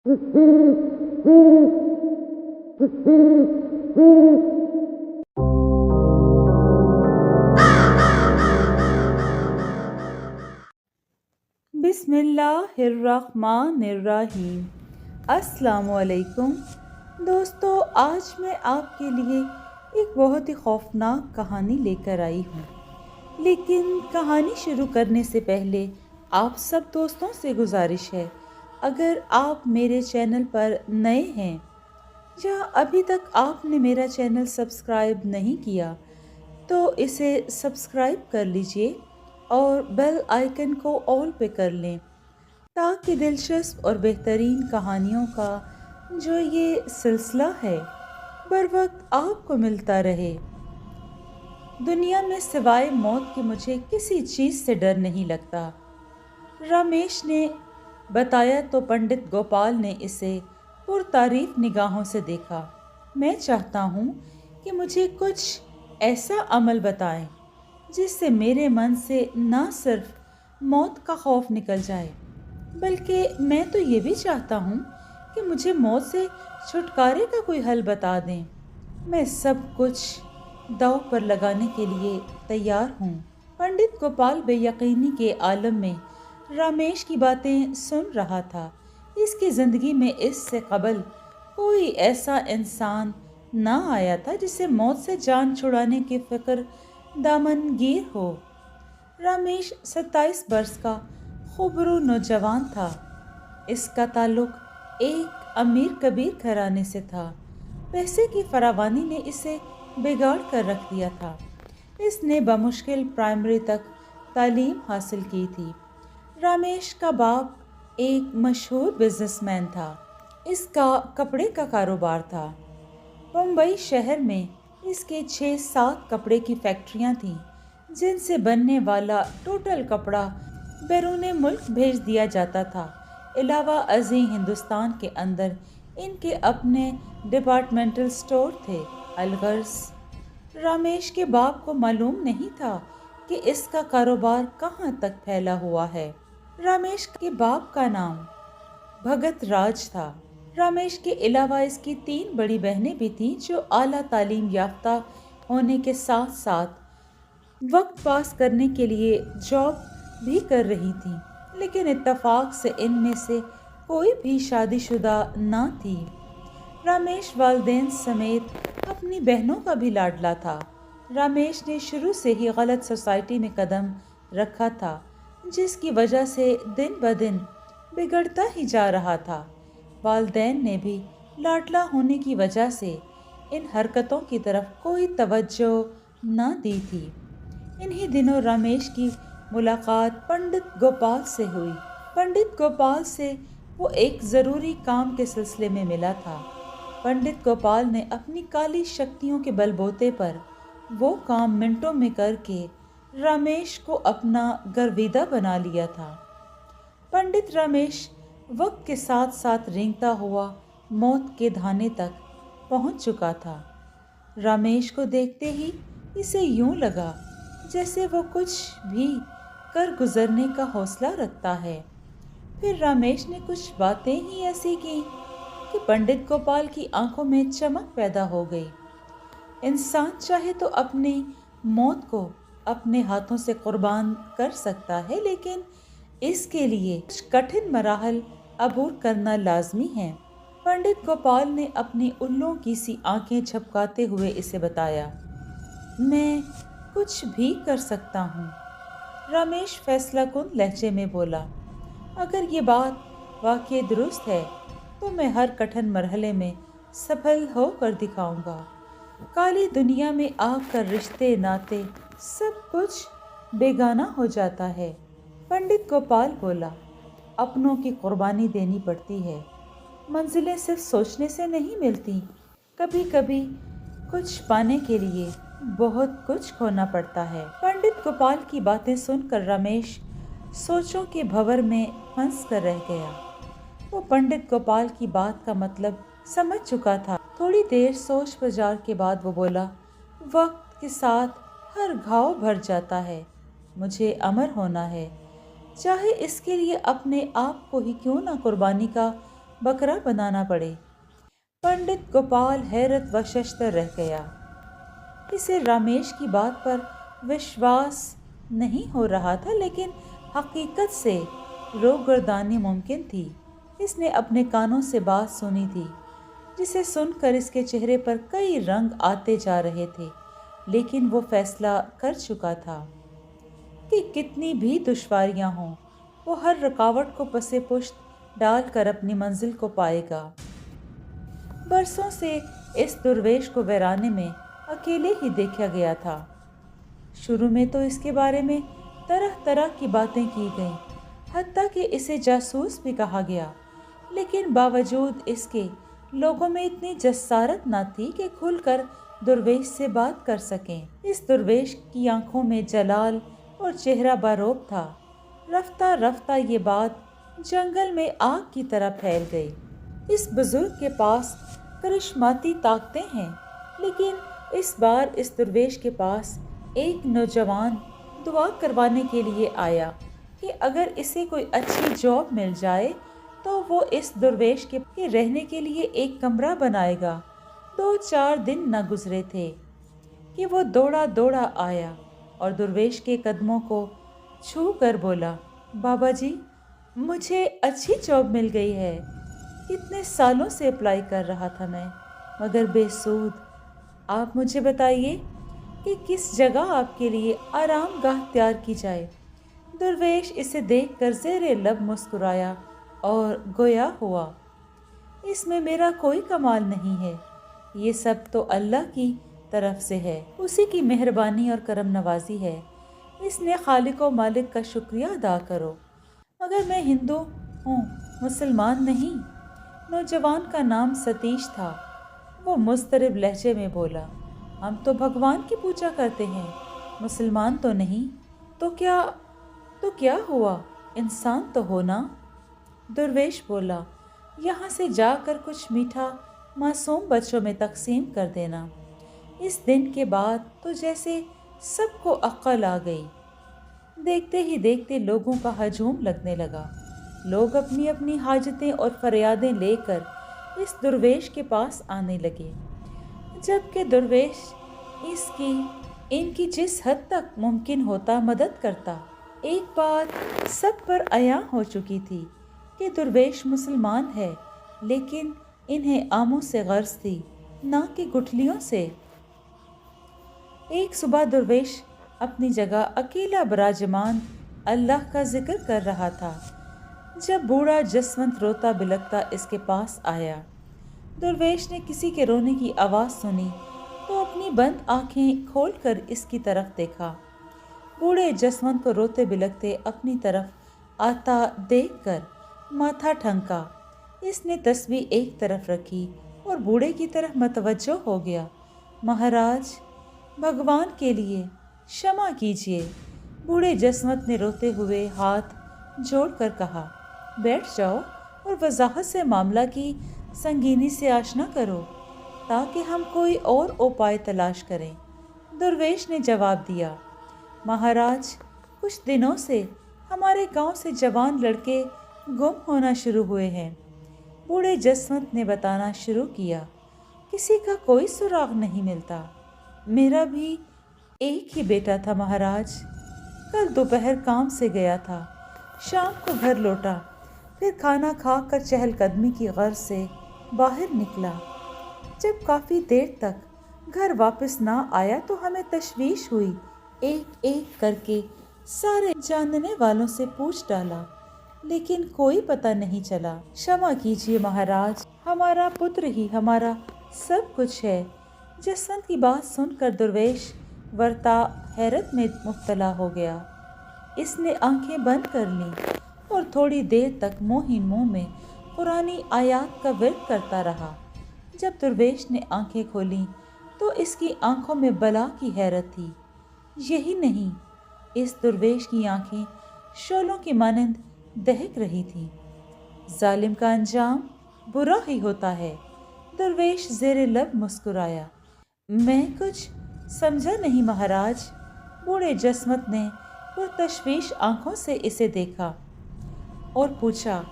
बिस्मिल्लाहिर्रहमानिर्रहीम। अस्सलाम वालेकुम दोस्तों, आज मैं आपके लिए एक बहुत ही खौफनाक कहानी लेकर आई हूँ। लेकिन कहानी शुरू करने से पहले आप सब दोस्तों से गुजारिश है, अगर आप मेरे चैनल पर नए हैं या अभी तक आपने मेरा चैनल सब्सक्राइब नहीं किया तो इसे सब्सक्राइब कर लीजिए और बेल आइकन को ऑल पे कर लें, ताकि दिलचस्प और बेहतरीन कहानियों का जो ये सिलसिला है बर वक्त आपको मिलता रहे। दुनिया में सिवाय मौत के मुझे किसी चीज़ से डर नहीं लगता। रमेश ने बताया तो पंडित गोपाल ने इसे पुरतारीफ निगाहों से देखा। मैं चाहता हूँ कि मुझे कुछ ऐसा अमल बताएं जिससे मेरे मन से ना सिर्फ मौत का खौफ निकल जाए, बल्कि मैं तो ये भी चाहता हूँ कि मुझे मौत से छुटकारे का कोई हल बता दें। मैं सब कुछ दांव पर लगाने के लिए तैयार हूँ। पंडित गोपाल बेयकीनी के आलम में रमेश की बातें सुन रहा था। इसकी ज़िंदगी में इससे कबल कोई ऐसा इंसान ना आया था जिसे मौत से जान छुड़ाने की फिक्र दामनगीर हो। रमेश 27 बरस का खूबरू नौजवान था। इसका ताल्लुक एक अमीर कबीर घराने से था। पैसे की फरावानी ने इसे बिगाड़ कर रख दिया था। इसने बमुश्किल प्राइमरी तक तालीम हासिल की थी। रमेश का बाप एक मशहूर बिजनेसमैन था। इसका कपड़े का कारोबार था। मुंबई शहर में इसके 6-7 कपड़े की फैक्ट्रियां थीं, जिनसे बनने वाला टोटल कपड़ा बैरूने मुल्क भेज दिया जाता था। अलावा अज़ीं हिंदुस्तान के अंदर इनके अपने डिपार्टमेंटल स्टोर थे। अलगर्ज रमेश के बाप को मालूम नहीं था कि इसका कारोबार कहाँ तक फैला हुआ है। रमेश के बाप का नाम भगत राज था। रमेश के अलावा इसकी 3 बड़ी बहनें भी थीं जो आला तालीम याफ्ता होने के साथ साथ वक्त पास करने के लिए जॉब भी कर रही थीं, लेकिन इत्तेफाक से इनमें से कोई भी शादीशुदा ना थी। रमेश वालिदैन समेत अपनी बहनों का भी लाडला था। रमेश ने शुरू से ही गलत सोसाइटी में कदम रखा था, जिसकी वजह से दिन ब दिन बिगड़ता ही जा रहा था। वालिदैन ने भी लाडला होने की वजह से इन हरकतों की तरफ कोई तवज्जो न दी थी। इन्हीं दिनों रमेश की मुलाकात पंडित गोपाल से हुई। पंडित गोपाल से वो एक ज़रूरी काम के सिलसिले में मिला था। पंडित गोपाल ने अपनी काली शक्तियों के बलबूते पर वो काम मिनटों में करके रमेश को अपना गर्विदा बना लिया था। पंडित रमेश वक्त के साथ साथ रेंगता हुआ मौत के धाने तक पहुंच चुका था। रमेश को देखते ही इसे यूं लगा जैसे वो कुछ भी कर गुजरने का हौसला रखता है। फिर रमेश ने कुछ बातें ही ऐसी की कि पंडित गोपाल की आंखों में चमक पैदा हो गई। इंसान चाहे तो अपनी मौत को अपने हाथों से कुर्बान कर सकता है, लेकिन इसके लिए कुछ कठिन मराहल अबूर करना लाजमी है। पंडित गोपाल ने अपनी उल्लू की सी आंखें झपकाते हुए इसे बताया, मैं कुछ भी कर सकता हूँ। रमेश फैसलाकुन लहजे में बोला, अगर ये बात वाकई दुरुस्त है तो मैं हर कठिन मरहले में सफल होकर दिखाऊंगा। काली दुनिया में आकर रिश्ते नाते सब कुछ बेगाना हो जाता है। पंडित गोपाल बोला, अपनों की कुर्बानी देनी पड़ती है। मंजिलें सिर्फ सोचने से नहीं मिलती, कभी कभी कुछ पाने के लिए बहुत कुछ खोना पड़ता है। पंडित गोपाल की बातें सुनकर रमेश सोचों के भंवर में फंस कर रह गया। वो पंडित गोपाल की बात का मतलब समझ चुका था। थोड़ी देर सोच विचार के बाद वो बोला, वक्त के साथ हर घाव भर जाता है। मुझे अमर होना है, चाहे इसके लिए अपने आप को ही क्यों ना कुर्बानी का बकरा बनाना पड़े। पंडित गोपाल हैरत व शशतर रह गया। इसे रमेश की बात पर विश्वास नहीं हो रहा था, लेकिन हकीकत से रोगर्दानी मुमकिन थी। इसने अपने कानों से बात सुनी थी, जिसे सुनकर इसके चेहरे पर कई रंग आते जा रहे थे, लेकिन वो फैसला कर चुका था कि कितनी भी दुश्वारियां हों, वो हर रुकावट को पसे पुश्त डालकर अपनी मंजिल को पाएगा। बरसों से इस दुर्वेश को वीराने में अकेले ही देखा गया था। शुरू में तो इसके बारे में तरह तरह की बातें की गईं, हत्ता कि इसे जासूस भी कहा गया, लेकिन बावजूद इसके लोगों में इतनी जसारत न थी कि खुलकर दुर्वेश से बात कर सकें। इस दुर्वेश की आंखों में जलाल और चेहरा बारोब था। रफ्ता रफ्ता ये बात जंगल में आग की तरह फैल गई। इस बुजुर्ग के पास करिश्माती ताकतें हैं, लेकिन इस बार इस दुर्वेश के पास एक नौजवान दुआ करवाने के लिए आया कि अगर इसे कोई अच्छी जॉब मिल जाए तो वो इस दुर्वेश के रहने के लिए एक कमरा बनाएगा। 2-4 दिन न गुजरे थे कि वो दौड़ा दौड़ा आया और दुर्वेश के कदमों को छू कर बोला, बाबा जी, मुझे अच्छी जॉब मिल गई है। इतने सालों से अप्लाई कर रहा था मैं, मगर बेसूद। आप मुझे बताइए कि किस जगह आपके लिए आरामगाह तैयार की जाए। दुर्वेश इसे देखकर ज़ेरे लब मुस्कुराया और गोया हुआ, इसमें मेरा कोई कमाल नहीं है, ये सब तो अल्लाह की तरफ से है, उसी की मेहरबानी और करम नवाजी है। इसने खालिक व मालिक का शुक्रिया अदा करो। मगर मैं हिंदू हूँ, मुसलमान नहीं। नौजवान का नाम सतीश था। वो मुस्तरिब लहजे में बोला, हम तो भगवान की पूजा करते हैं, मुसलमान तो नहीं। तो क्या हुआ, इंसान तो हो ना। दुर्वेश बोला, यहाँ से जाकर कुछ मीठा मासूम बच्चों में तकसीम कर देना। इस दिन के बाद तो जैसे सबको अक्ल आ गई। देखते ही देखते लोगों का हजूम लगने लगा। लोग अपनी अपनी हाजतें और फरियादें लेकर इस दुर्वेश के पास आने लगे, जबकि दुर्वेश इनकी जिस हद तक मुमकिन होता मदद करता। एक बात सब पर अयां हो चुकी थी कि दुर्वेश मुसलमान है, लेकिन इन्हें आमों से गर्ज थी, ना कि गुठलियों से। एक सुबह दुर्वेश अपनी जगह अकेला बराजमान अल्लाह का जिक्र कर रहा था, जब बूढ़ा जसवंत रोता बिलखता इसके पास आया। दुर्वेश ने किसी के रोने की आवाज़ सुनी तो अपनी बंद आंखें खोलकर इसकी तरफ देखा। बूढ़े जसवंत को रोते बिलखते अपनी तरफ आता देखकर माथा ठनका। इसने तस्वीर एक तरफ रखी और बूढ़े की तरफ मतवज्जो हो गया। महाराज, भगवान के लिए क्षमा कीजिए। बूढ़े जसवंत ने रोते हुए हाथ जोड़कर कहा, बैठ जाओ और वजाहत से मामला की संगीनी से आशना करो, ताकि हम कोई और उपाय तलाश करें। दुर्वेश ने जवाब दिया, महाराज, कुछ दिनों से हमारे गांव से जवान लड़के गुम होना शुरू हुए हैं। बूढ़े जसवंत ने बताना शुरू किया, किसी का कोई सुराग नहीं मिलता। मेरा भी एक ही बेटा था महाराज। कल दोपहर काम से गया था, शाम को घर लौटा, फिर खाना खाकर चहलकदमी की गर्ज से बाहर निकला। जब काफ़ी देर तक घर वापस ना आया तो हमें तशवीश हुई। एक एक करके सारे जानने वालों से पूछ डाला, लेकिन कोई पता नहीं चला। क्षमा कीजिए महाराज, हमारा पुत्र ही हमारा सब कुछ है। जसवंत की बात सुनकर दुर्वेश वर्ता हैरत में मुब्तला हो गया। इसने आंखें बंद कर लीं और थोड़ी देर तक मोहिन मुंह में पुरानी आयात का विर्द करता रहा। जब दुर्वेश ने आंखें खोलीं तो इसकी आंखों में बला की हैरत थी। यही नहीं, इस दुर्वेश की आंखें शोलों की मानंद दहक रही थीं। जालिम का अंजाम बुरा ही होता है। दुर्वेश ज़ेरे लब मुस्कुराया। मैं कुछ समझा नहीं महाराज। बूढ़े जसवंत ने पुरतशवीश आंखों से इसे देखा और पूछा।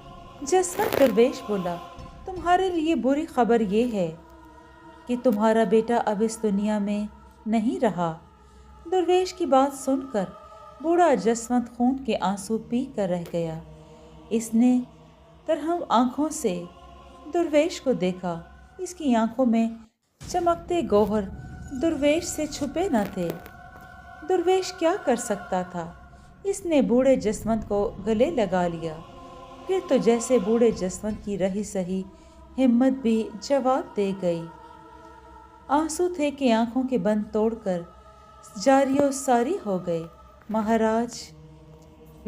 जसवंत दुर्वेश बोला, तुम्हारे लिए बुरी खबर ये है कि तुम्हारा बेटा अब इस दुनिया में नहीं रहा। दुर्वेश की बात सुनकर बूढ़ा जसवंत खून के आंसू पी कर रह गया। इसने तरहम आंखों से दुर्वेश को देखा। इसकी आंखों में चमकते गौहर दुर्वेश से छुपे न थे। दुर्वेश क्या कर सकता था? इसने बूढ़े जसवंत को गले लगा लिया। फिर तो जैसे बूढ़े जसवंत की रही सही हिम्मत भी जवाब दे गई। आंसू थे कि आंखों के बंद तोड़कर जारियो सारी हो गए। महाराज,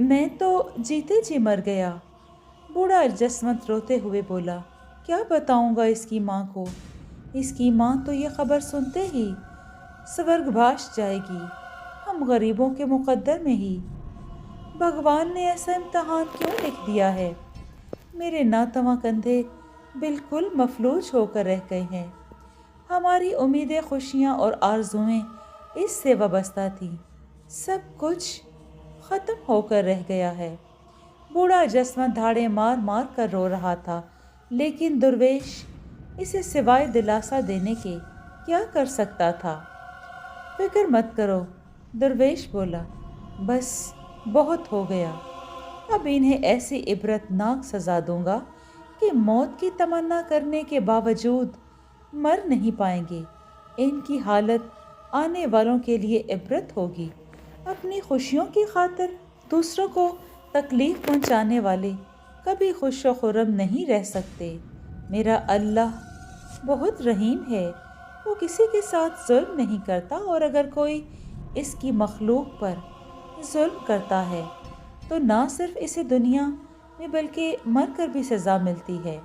मैं तो जीते जी मर गया। बूढ़ा जसवंत रोते हुए बोला। क्या बताऊंगा इसकी माँ को? इसकी माँ तो ये खबर सुनते ही स्वर्गवास जाएगी। हम गरीबों के मुकद्दर में ही भगवान ने ऐसा इम्तहान क्यों लिख दिया है? मेरे नातवा कंधे बिल्कुल मफलूज होकर रह गए हैं। हमारी उम्मीदें, खुशियाँ और आरजुएं इससे वाबस्ता थीं। सब कुछ ख़त्म होकर रह गया है। बूढ़ा जसवंत धाड़े मार मार कर रो रहा था, लेकिन दुर्वेश इसे सिवाय दिलासा देने के क्या कर सकता था? फिक्र मत करो, दुर्वेश बोला। बस बहुत हो गया। अब इन्हें ऐसी इबरतनाक सज़ा दूंगा कि मौत की तमन्ना करने के बावजूद मर नहीं पाएंगे। इनकी हालत आने वालों के लिए इबरत होगी। अपनी खुशियों की खातिर दूसरों को तकलीफ़ पहुंचाने वाले कभी खुश व खुर्रम नहीं रह सकते। मेरा अल्लाह बहुत रहीम है। वो किसी के साथ जुल्म नहीं करता, और अगर कोई इसकी मखलूक पर जुल्म करता है तो ना सिर्फ इसे दुनिया में बल्कि मर कर भी सज़ा मिलती है।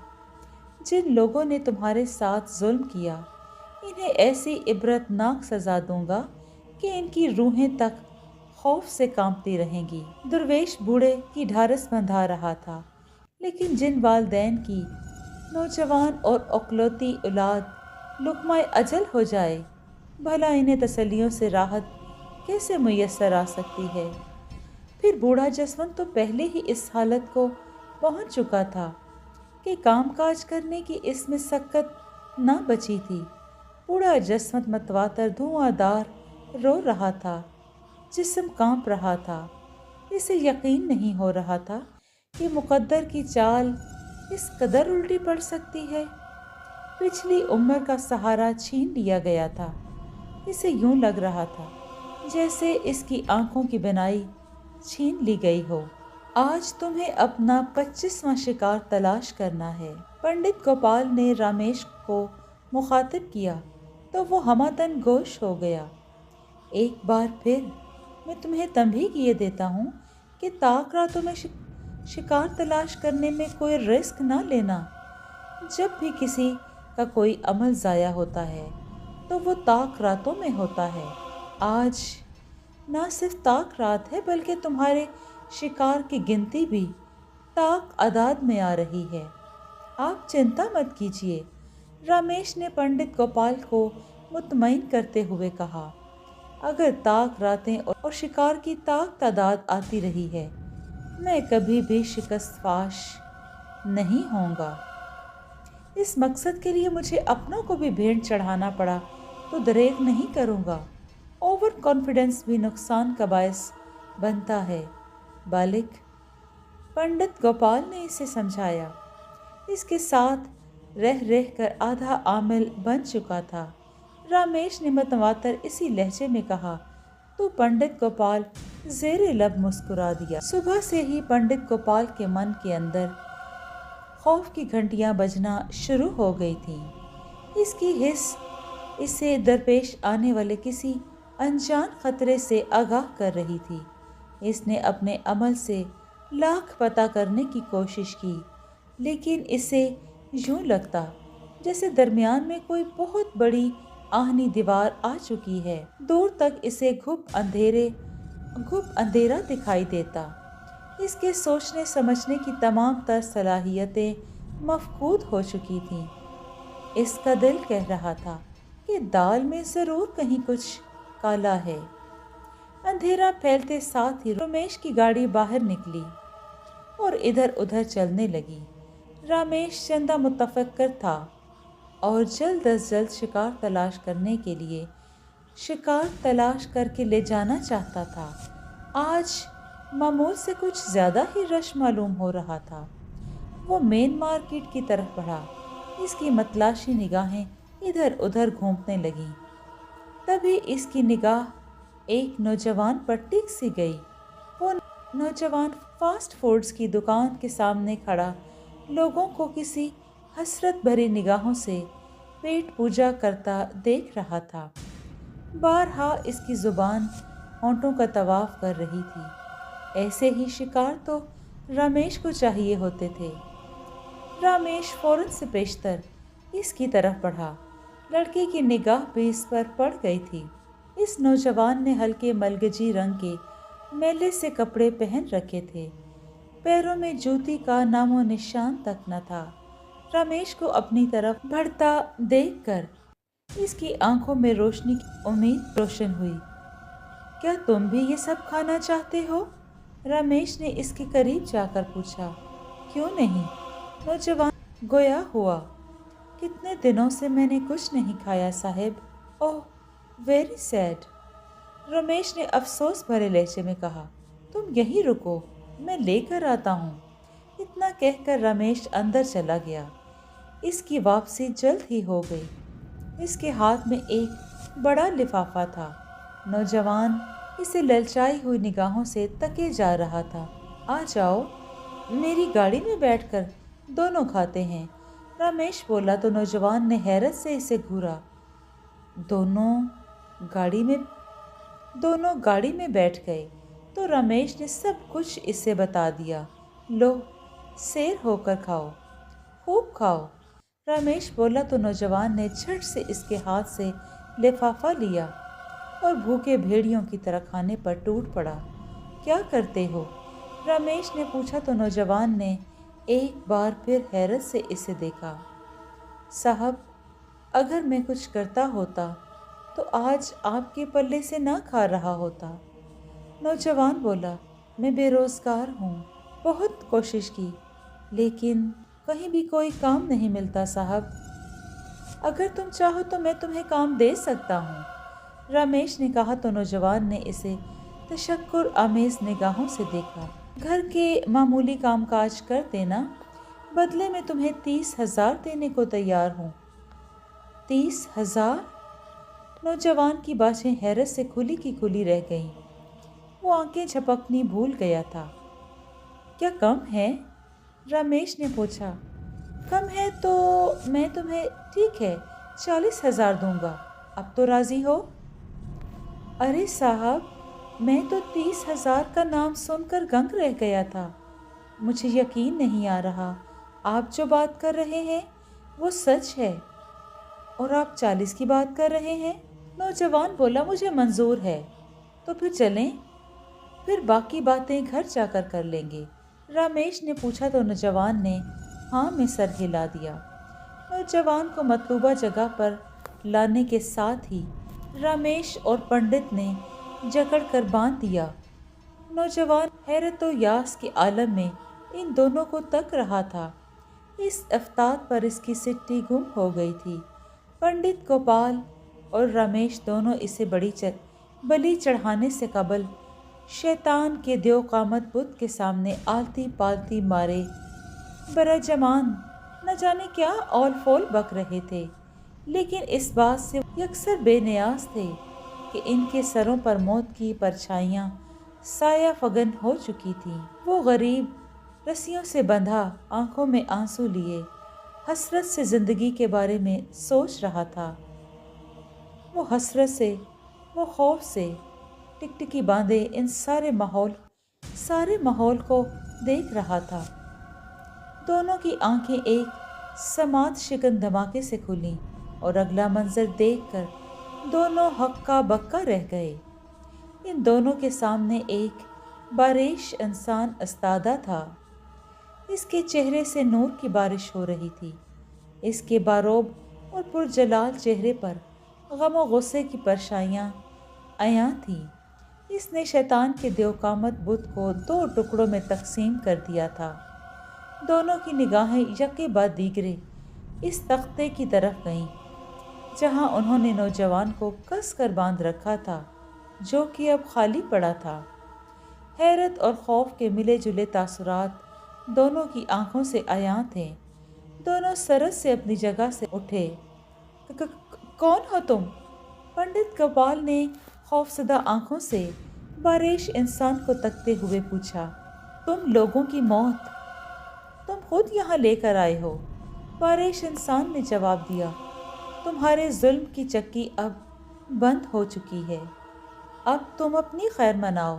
जिन लोगों ने तुम्हारे साथ जुल्म किया, इन्हें ऐसी इबरतनाक सज़ा दूंगा कि इनकी रूहें तक खौफ से कांपती रहेंगी। दुर्वेश बूढ़े की ढारस बंधा रहा था, लेकिन जिन वालदैन की नौजवान और औकलौती औलाद लुक़्माए अजल हो जाए, भला इन्हें तसल्लियों से राहत कैसे मुयस्सर आ सकती है? फिर बूढ़ा जसवंत तो पहले ही इस हालत को पहुंच चुका था कि कामकाज करने की इसमें सक्कत ना बची थी। बूढ़ा जसवंत मतवातर धुआंधार रो रहा था, जिस्म कांप रहा था। इसे यकीन नहीं हो रहा था कि मुकद्दर की चाल इस कदर उल्टी पड़ सकती है। पिछली उम्र का सहारा छीन लिया गया था। इसे यूं लग रहा था जैसे इसकी आंखों की बिनाई छीन ली गई हो। आज तुम्हें अपना 25वां शिकार तलाश करना है। पंडित गोपाल ने रमेश को मुखातिब किया तो वो हमातन गोश हो गया। एक बार फिर मैं तुम्हें तंबीह किए देता हूँ कि ताक रातों में शिकार तलाश करने में कोई रिस्क ना लेना। जब भी किसी का कोई अमल ज़ाया होता है तो वो ताक रातों में होता है। आज ना सिर्फ ताक रात है, बल्कि तुम्हारे शिकार की गिनती भी ताक अदाद में आ रही है। आप चिंता मत कीजिए, रमेश ने पंडित गोपाल को मुतमईन करते हुए कहा। अगर ताक रातें और शिकार की ताक तादाद आती रही है, मैं कभी भी शिकस्तफाश नहीं होऊंगा। इस मकसद के लिए मुझे अपनों को भी भेंट चढ़ाना पड़ा तो दरेग नहीं करूँगा। ओवर कॉन्फिडेंस भी नुकसान का बायस बनता है बालिक, पंडित गोपाल ने इसे समझाया। इसके साथ रह रह कर आधा आमिल बन चुका था। रमेश ने मतवातर इसी लहजे में कहा तो पंडित गोपाल ज़ेरे लब मुस्कुरा दिया। सुबह से ही पंडित गोपाल के मन के अंदर खौफ की घंटियां बजना शुरू हो गई थीं। इसकी हिस्स इसे दरपेश आने वाले किसी अनजान खतरे से आगाह कर रही थी। इसने अपने अमल से लाख पता करने की कोशिश की, लेकिन इसे यूं लगता जैसे दरमियान में कोई बहुत बड़ी आहनी दीवार आ चुकी है। दूर तक इसे घुप अंधेरा दिखाई देता। इसके सोचने समझने की तमाम तर सलाहियतें मफकूद हो चुकी थीं। इसका दिल कह रहा था कि दाल में ज़रूर कहीं कुछ काला है। अंधेरा फैलते साथ ही रमेश की गाड़ी बाहर निकली और इधर उधर चलने लगी। रमेश चंदा मुतफक्कर था और जल्द अज जल्द शिकार तलाश करने के लिए शिकार तलाश करके ले जाना चाहता था। आज मामूल से कुछ ज़्यादा ही रश मालूम हो रहा था। वो मेन मार्केट की तरफ बढ़ा। इसकी मतलाशी निगाहें इधर उधर घूमने लगीं। तभी इसकी निगाह एक नौजवान पर टिक सी गई। वो नौजवान फास्ट फूड्स की दुकान के सामने खड़ा लोगों को किसी हसरत भरी निगाहों से पेट पूजा करता देख रहा था। बारहा इसकी ज़ुबान होंठों का तवाफ कर रही थी। ऐसे ही शिकार तो रमेश को चाहिए होते थे। रमेश फौरन से पेशतर इसकी तरफ बढ़ा। लड़के की निगाह भी इस पर पड़ गई थी। इस नौजवान ने हल्के मलगजी रंग के मैले से कपड़े पहन रखे थे। पैरों में जूती का नामो निशान तक न था। रमेश को अपनी तरफ बढ़ता देखकर इसकी आंखों में रोशनी की उम्मीद रोशन हुई। क्या तुम भी ये सब खाना चाहते हो? रमेश ने इसके करीब जाकर पूछा। क्यों नहीं? नौजवान गोया हुआ। कितने दिनों से मैंने कुछ नहीं खाया साहब। Oh very sad. रमेश ने अफसोस भरे लहजे में कहा। तुम यहीं रुको, मैं लेकर आता हूँ। इतना कहकर रमेश अंदर चला गया। इसकी वापसी जल्द ही हो गई। इसके हाथ में एक बड़ा लिफाफा था। नौजवान इसे ललचाई हुई निगाहों से तके जा रहा था। आ जाओ, मेरी गाड़ी में बैठकर दोनों खाते हैं, रमेश बोला तो नौजवान ने हैरत से इसे घूरा। दोनों गाड़ी में बैठ गए तो रमेश ने सब कुछ इसे बता दिया। लो, शेर होकर खाओ, खूब खाओ, रमेश बोला तो नौजवान ने झट से इसके हाथ से लिफाफा लिया और भूखे भेड़ियों की तरह खाने पर टूट पड़ा। क्या करते हो? रमेश ने पूछा तो नौजवान ने एक बार फिर हैरत से इसे देखा। साहब, अगर मैं कुछ करता होता तो आज आपके पल्ले से ना खा रहा होता। नौजवान बोला। मैं बेरोज़गार हूँ, बहुत कोशिश की, लेकिन कहीं भी कोई काम नहीं मिलता साहब। अगर तुम चाहो तो मैं तुम्हें काम दे सकता हूँ, रमेश ने कहा तो नौजवान ने इसे तशक्कुर आमेज़ निगाहों से देखा। घर के मामूली कामकाज कर देना, बदले में तुम्हें 30,000 देने को तैयार हूँ। 30,000? नौजवान की बातें हैरत से खुली की खुली रह गईं। वो आंखें झपकनी भूल गया था। क्या कम है? रमेश ने पूछा। कम है तो मैं तुम्हें ठीक है 40,000 दूंगा। अब तो राज़ी हो? अरे साहब, मैं तो 30,000 का नाम सुनकर दंग रह गया था। मुझे यकीन नहीं आ रहा आप जो बात कर रहे हैं वो सच है, और आप 40 की बात कर रहे हैं। नौजवान बोला। मुझे मंजूर है, तो फिर चलें, फिर बाकी बातें घर जाकर कर लेंगे, रमेश ने पूछा तो नौजवान ने हाँ में सर हिला दिया। नौजवान को मतलूबा जगह पर लाने के साथ ही रमेश और पंडित ने जकड़ कर बांध दिया। नौजवान हैरत व यास के आलम में इन दोनों को तक रहा था। इस अफ्ताब पर इसकी सिट्टी गुम हो गई थी। पंडित गोपाल और रमेश दोनों इसे बलि चढ़ाने से कबल शैतान के देव कामत बुत के सामने आलती पालती मारे बरजमान न जाने क्या औल फोल बक रहे थे, लेकिन इस बात से यकसर बेनियाज थे कि इनके सरों पर मौत की परछाइयाँ साया फगन हो चुकी थीं। वो गरीब रस्सियों से बंधा, आंखों में आंसू लिए, हसरत से ज़िंदगी के बारे में सोच रहा था। वो हसरत से, वो खौफ से टिकटिकी बांधे इन सारे माहौल को देख रहा था। दोनों की आंखें एक समात शिकन धमाके से खुलीं और अगला मंजर देखकर दोनों हक्का बक्का रह गए। इन दोनों के सामने एक बारिश इंसान अस्तादा था। इसके चेहरे से नूर की बारिश हो रही थी। इसके बारोब और पुरजलाल चेहरे पर गम और गुस्से की परछाइयाँ अयां थीं। इसने शैतान के देवकामत बुत को 2 टुकड़ों में तकसीम कर दिया था। دونوں کی نگاہیں یکے بعد دیگرے اس تختے کی طرف گئیں جہاں انہوں نے نوجوان کو کس کر باندھ رکھا تھا، جو کہ اب خالی پڑا تھا۔ حیرت اور خوف کے ملے جلے تاثرات دونوں کی آنکھوں سے عیاں تھے۔ دونوں سرس سے اپنی جگہ سے اٹھے۔ کون ہو تم؟ پنڈت گوپال نے خوفزدہ آنکھوں سے باریش انسان کو تکتے ہوئے پوچھا۔ تم لوگوں کی موت تم خود یہاں لے کر آئے ہو، باریش انسان نے جواب دیا۔ تمہارے ظلم کی چکی اب بند ہو چکی ہے، اب تم اپنی خیر مناؤ۔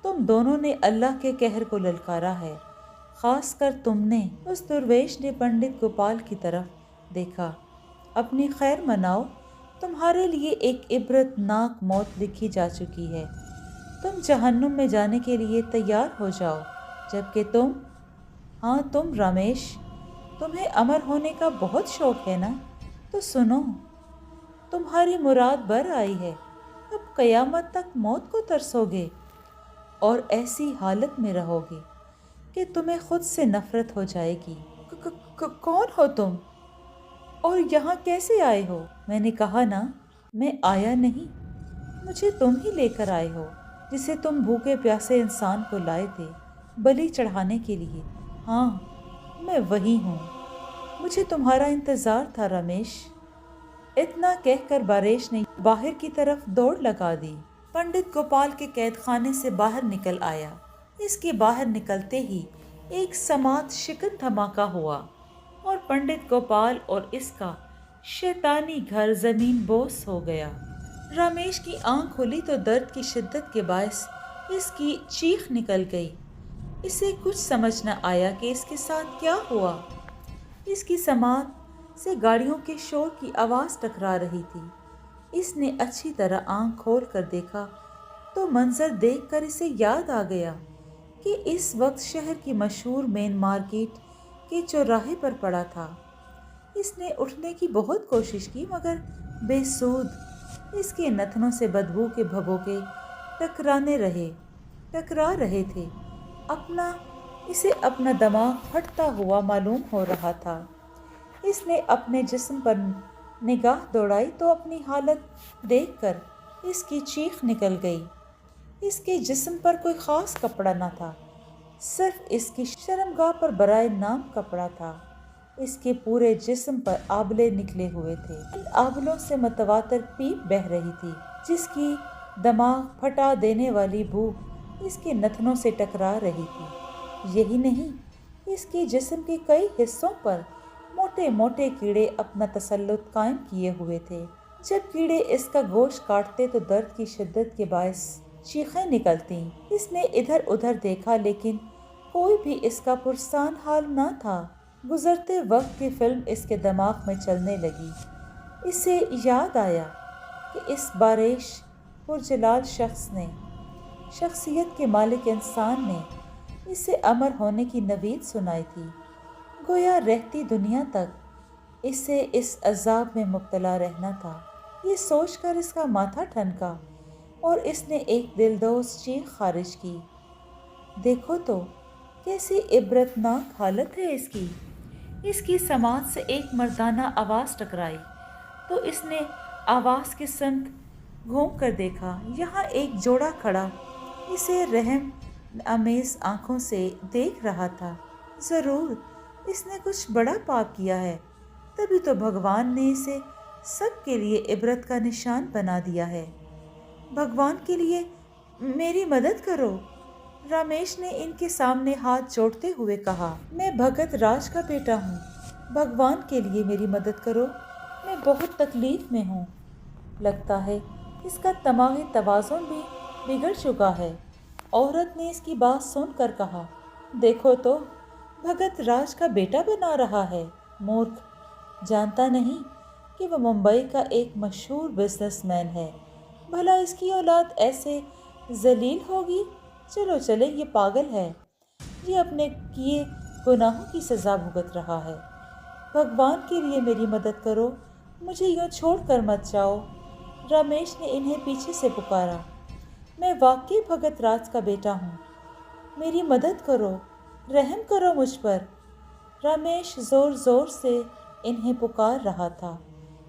تم دونوں نے اللہ کے قہر کو للکارا ہے، خاص کر تم نے۔ اس درویش نے پنڈت گوپال کی طرف دیکھا۔ اپنی خیر مناؤ، تمہارے لیے ایک عبرت ناک موت لکھی جا چکی ہے۔ تم جہنم میں جانے کے لیے تیار ہو جاؤ، جبکہ تم، ہاں تم رمیش، تمہیں امر ہونے کا بہت شوق ہے نا؟ تو سنو، تمہاری مراد بر آئی ہے، اب قیامت تک موت کو ترسو گے اور ایسی حالت میں رہو گے کہ تمہیں خود سے نفرت ہو جائے گی۔ کون ہو تم اور یہاں کیسے آئے ہو؟ میں نے کہا نا، میں آیا نہیں، مجھے تم ہی لے کر آئے ہو، جسے تم بھوکے پیاسے انسان کو لائے تھے بلی چڑھانے کے لیے۔ ہاں، میں وہی ہوں، مجھے تمہارا انتظار تھا رمیش۔ اتنا کہہ کر باریش نے باہر کی طرف دوڑ لگا دی۔ پنڈت گوپال کے قید خانے سے باہر نکل آیا۔ اس کے باہر نکلتے ہی ایک سماعت شکن دھماکہ ہوا اور پنڈت گوپال اور اس کا شیطانی گھر زمین بوس ہو گیا۔ رمیش کی آنکھ کھلی تو درد کی شدت کے باعث اس کی چیخ نکل گئی۔ اسے کچھ سمجھ نہ آیا کہ اس کے ساتھ کیا ہوا۔ اس کی سماعت سے گاڑیوں کے شور کی آواز ٹکرا رہی تھی۔ اس نے اچھی طرح آنکھ کھول کر دیکھا تو منظر دیکھ کر اسے یاد آ گیا کہ اس وقت شہر کی مشہور مین مارکیٹ کے چوراہے پر پڑا تھا۔ اس نے اٹھنے کی بہت کوشش کی مگر بے سود۔ اس کے نتنوں سے بدبو کے بھگوکے ٹکرا رہے تھے۔ اسے اپنا دماغ پھٹتا ہوا معلوم ہو رہا تھا۔ اس نے اپنے جسم پر نگاہ دوڑائی تو اپنی حالت دیکھ کر اس کی چیخ نکل گئی۔ اس کے جسم پر کوئی خاص کپڑا نہ تھا، صرف اس کی شرمگاہ پر برائے نام کپڑا تھا۔ اس کے پورے جسم پر آبلے نکلے ہوئے تھے۔ ان آبلوں سے متواتر پیپ بہہ رہی تھی، جس کی دماغ پھٹا دینے والی بو اس کے نتنوں سے ٹکرا رہی تھی۔ یہی نہیں، اس کے جسم کے کئی حصوں پر موٹے موٹے کیڑے اپنا تسلط قائم کیے ہوئے تھے۔ جب کیڑے اس کا گوشت کاٹتے تو درد کی شدت کے باعث چیخیں نکلتیں۔ اس نے ادھر ادھر دیکھا لیکن کوئی بھی اس کا پرسان حال نہ تھا۔ گزرتے وقت کی فلم اس کے دماغ میں چلنے لگی۔ اسے یاد آیا کہ اس باریش پرجلال شخصیت کے مالک انسان نے اسے امر ہونے کی نوید سنائی تھی۔ گویا رہتی دنیا تک اسے اس عذاب میں مبتلا رہنا تھا۔ یہ سوچ کر اس کا ماتھا ٹھنکا اور اس نے ایک دلدوز چیخ خارج کی۔ دیکھو تو کیسی عبرتناک حالت ہے اس کی۔ اس کی سماعت سے ایک مردانہ آواز ٹکرائی تو اس نے آواز کی سمت گھوم کر دیکھا۔ یہاں ایک جوڑا کھڑا اسے رحم آمیز آنکھوں سے دیکھ رہا تھا۔ ضرور اس نے کچھ بڑا پاپ کیا ہے، تبھی تو بھگوان نے اسے سب کے لیے عبرت کا نشان بنا دیا ہے۔ بھگوان کے لیے میری مدد کرو، رمیش نے ان کے سامنے ہاتھ جوڑتے ہوئے کہا۔ میں بھگت راج کا بیٹا ہوں، بھگوان کے لیے میری مدد کرو، میں بہت تکلیف میں ہوں۔ لگتا ہے اس کا دماغی توازن بھی بگڑ چکا ہے۔ عورت نے اس کی بات سن کر کہا، دیکھو تو بھگت راج کا بیٹا بنا رہا ہے۔ مورکھ، جانتا نہیں کہ وہ ممبئی کا ایک مشہور بزنس مین ہے؟ بھلا اس کی اولاد ایسے ذلیل ہوگی؟ چلو چلے، یہ پاگل ہے، یہ اپنے کیے گناہوں کی سزا بھگت رہا ہے۔ بھگوان کے لیے میری مدد کرو، مجھے یوں چھوڑ کر مت جاؤ۔ رمیش نے انہیں پیچھے سے پکارا۔ میں واقعی بھگت راج کا بیٹا ہوں، میری مدد کرو، رحم کرو مجھ پر۔ رمیش زور زور سے انہیں پکار رہا تھا،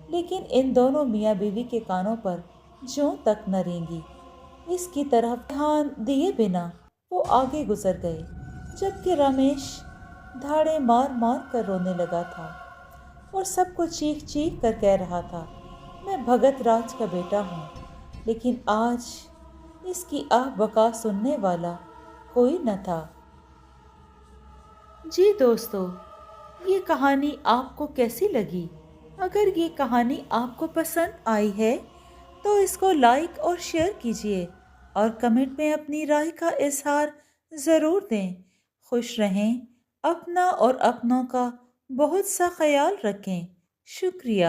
لیکن ان دونوں میاں بیوی کے کانوں پر جوں تک نہ رینگی۔ اس کی طرف دھیان دیے بنا وہ آگے گزر گئے، جبکہ رمیش دھاڑے مار مار کر رونے لگا تھا اور سب کو چیخ چیخ کر کہہ رہا تھا، میں بھگت راج کا بیٹا ہوں، لیکن آج اس کی آہ بکا سننے والا کوئی نہ تھا۔ جی دوستو، یہ کہانی آپ کو کیسی لگی؟ اگر یہ کہانی آپ کو پسند آئی ہے تو اس کو لائک اور شیئر کیجیے اور کمنٹ میں اپنی رائے کا اظہار ضرور دیں۔ خوش رہیں، اپنا اور اپنوں کا بہت سا خیال رکھیں۔ شکریہ۔